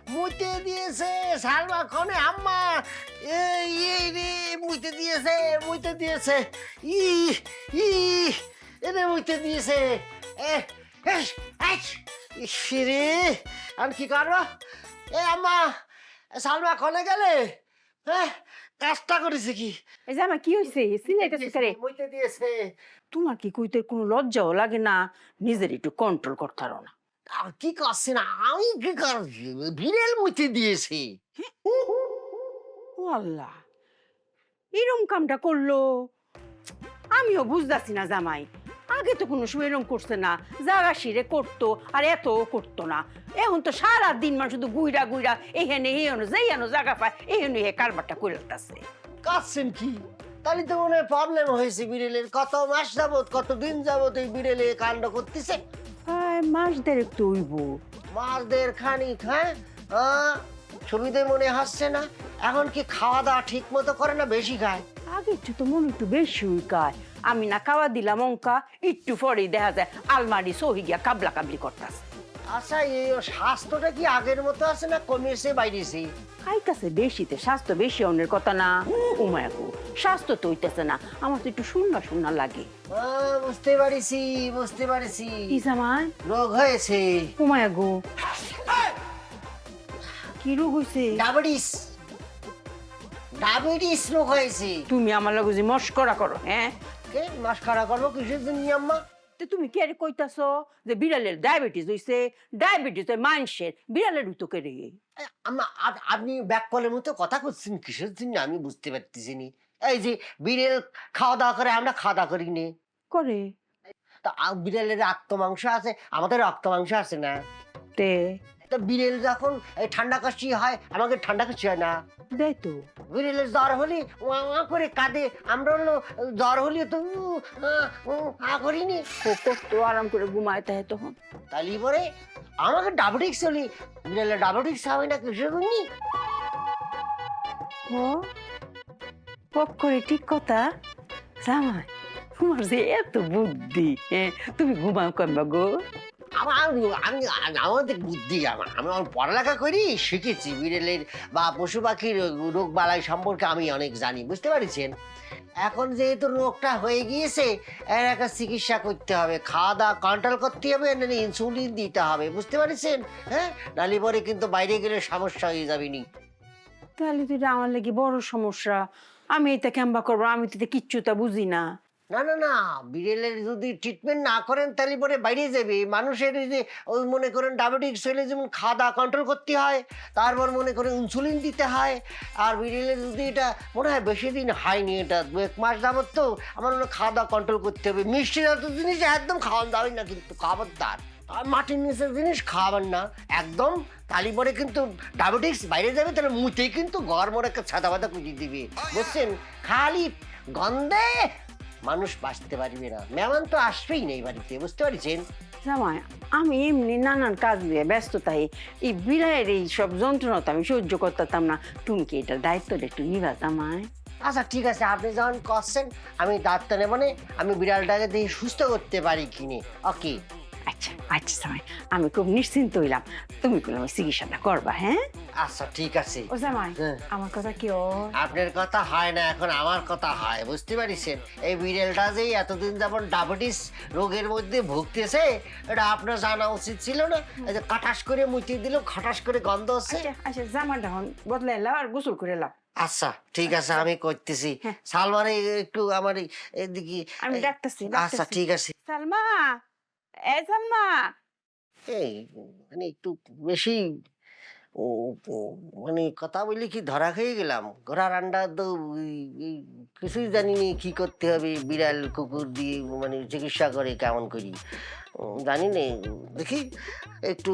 মুইতে দিয়েছে সালমা খানে আম্মা এই রে মুইতে দিয়েছে ই ই এনে মুইতে দিয়েছে রে আর কি করবো আম্মা সালমা খানে গেলে হ্যাঁ কাজটা করেছে কি এই যে আমার কি হয়েছে সিলাইতেছে করে মুইতে দিয়েছে তোমার কি কইতে কোনো লজ্জাও লাগে না নিজের একটু কন্ট্রোল করতে পারো না আর কি করছে না আমি কি করছি বিড়েল মুইতে দিয়েছি ও আল্লাহ এরম কামটা করলো আমিও বুঝতেছি না জামাই আগে তো কোনো সময় এরম করছে না জাগা সিরে করতো আর এত করতো না এখন তো সারা দিন মানুষ শুধু গুইরা গুইরা এখানে এনো যাই এনো জায়গা পায় এখানে এ কারবারটা করে রাখতেছে কাটছেন কি তাহলে তো মনে প্রবলেম হয়েছে বিড়েলের কত মাস যাবত কত দিন যাবত এই বিড়েলে কাণ্ড করতেছে মাস দেড়েক তো হইব মাস দেড় খানিক হ্যাঁ সুবিধে মনে হচ্ছে না এখন কি খাওয়া দাওয়া ঠিক মতো করে না বেশি খায় আগে একটু তো মনে একটু বেশি উইকায় আমি না খাওয়া দিলাম অঙ্কা একটু পরেই দেখা যায় আলমারি সহি গিয়া কাবলা কাবলি করতেছে আচ্ছা এই স্বাস্থ্যটা কি আগের মতো আছে না কমেছে বাইরেছে খাইতেছে বেশিতে স্বাস্থ্য বেশি অন্যের কথা না উমায়াকু স্বাস্থ্য তো হইতেছে না আমার তো একটু শুননা শুননা লাগে বুঝতে পারিছি কি জামাই রোগ হয়েছে উমায়াগো কি রোগ হয়েছে ডায়াবেটিস রোগ হয়েছে তুমি আমার লগে যে মস্করা করো হ্যাঁ কে মাস্কারা করবো কিসের জন্য আম্মা তো তুমি কি আর কইতাছো যে বিড়ালের ডায়াবেটিস হইছে ডায়াবেটিস হয় মানুষের বিড়ালের হইতো কে রে আম্মা আপনি ব্যাককলের মতো কথা করছেন কিসের জন্য আমি বুঝতে পারতেছি নি এই যে বিড়াল খাওয়া দাওয়া করে আমরা খাওয়া দাওয়া করি নে করে তা বিড়ালের রক্ত মাংস আছে আমাদের রক্ত মাংস আছে না তে তা বিড়াল যখন এই ঠান্ডা কাশি হয় আমাকে ঠান্ডা কাশি হয় না দেয় তো বিড়ালের জ্বর হলে ওয়া করে কাঁদে আমরা হলো জ্বর হলে তো করিনি কত আরাম করে ঘুমায় তাই তখন তাহলে পরে আমাকে ডায়াবেটিক্স হলে বিড়ালের ডায়াবেটিক্স হবে না কিসের জন্য ও পক করে ঠিক কথা জামাই তোমার যে এত বুদ্ধি হ্যাঁ তুমি ঘুমাও কেমবা গো আমাদের বুদ্ধি আমি পড়ালেখা করি শিখেছি বিড়ালের বা পশু পাখির রোগ বালাই সম্পর্কে আমি অনেক জানি বুঝতে পারছেন এখন যেহেতু রোগটা হয়ে গিয়েছে এর একটা চিকিৎসা করতে হবে খাওয়া দাওয়া কন্ট্রোল করতে হবে ইনসুলিন দিতে হবে বুঝতে পারছেন হ্যাঁ নালি পরে কিন্তু বাইরে গেলে সমস্যা হয়ে যাবে নি তাহলে তো এটা আমার লাগি বড় সমস্যা আমি এটা কেমবা করবো আমি তো এটা কিচ্ছু তা বুঝি না না বিড়ালের যদি ট্রিটমেন্ট না করেন তাহলে পরে বাইরে যাবে মানুষের এই যে ওই মনে করেন ডায়াবেটিক্স হলে যেমন খাওয়া দাওয়া কন্ট্রোল করতে হয় তারপর মনে করেন ইনসুলিন দিতে হয় আর বিড়ালের যদি এটা মনে হয় বেশি দিন হয়নি এটা 1 মাস যাবত তো আমার মনে হয় খাওয়া দাওয়া কন্ট্রোল করতে হবে মিষ্টি জাতীয় জিনিস একদম খাওয়ান দাওয়াই না কিন্তু খবরদার আর মাটির নিচের জিনিস খাওয়াবেন না একদম তালি পরে কিন্তু ডায়াবেটিক্স বাইরে যাবে তাহলে মুতেই কিন্তু গড় মরে একটা ছাদা বাদা কুচিয়ে দিবে বুঝছেন খালি গন্ধে মানুষ বাঁচতে পারবে না মেহমান তো আসবেই নেই বাড়িতে বুঝতে পারছেন জামাই আমি এমনি নানান কাজ দিয়ে ব্যস্ততায় এই বিড়ালের এই সব যন্ত্রণা তো আমি সহ্য করতাম না তুমি কি এটার দায়িত্বটা একটু নিবা জামাই আচ্ছা ঠিক আছে আপনি যখন করছেন আমি দায়িত্ব নেব না আমি বিড়ালটাকে দিয়ে সুস্থ করতে পারি কিনে ওকে আচ্ছা আচ্ছা জামাই আমি খুব নিশ্চিন্ত হইলাম তুমি কোনো চিকিৎসাটা করবা হ্যাঁ আচ্ছা ঠিক আছে ও জামাই হ্যাঁ। আমার কথা কি আপনার কথা হয় না এখন আমার কথা হয় বুঝতে পারছেন এই বিড়ালটা যে এতদিন যেমন ডায়াবেটিস রোগের মধ্যে ভুগতেছে এটা আপনার জানা উচিত ছিল না এই যে কাটাস করে মুচি দিল খাটাস করে গন্ধ হচ্ছে আচ্ছা জামাটা এখন বদলে এলাম আর গোসল করে এলাম আচ্ছা ঠিক আছে আমি করতেছি সালমারে একটু আমার এদিকে আমি ডাকতেছি আচ্ছা ঠিক আছে সালমা এ সালমা এই মানে একটু বেশি মানে কথা বলি কি ধরা খেয়ে গেলাম ঘোড়ার আন্ডা তো কিছুই জানি নি কি করতে হবে বিড়াল কুকুর দিয়ে মানে চিকিৎসা করে কেমন করি জানি নে দেখি একটু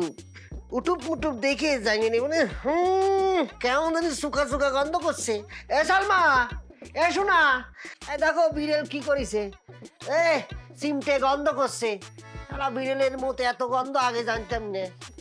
উটুপ মুটুপ দেখে জানি নি মানে কেমন জানি শুকা শুকা গন্ধ করছে এ সালমা এ শোনা দেখো বিড়াল কি করেছে এ চিমটে গন্ধ করছে বিড়ালের মতো এত গন্ধ আগে জানতাম না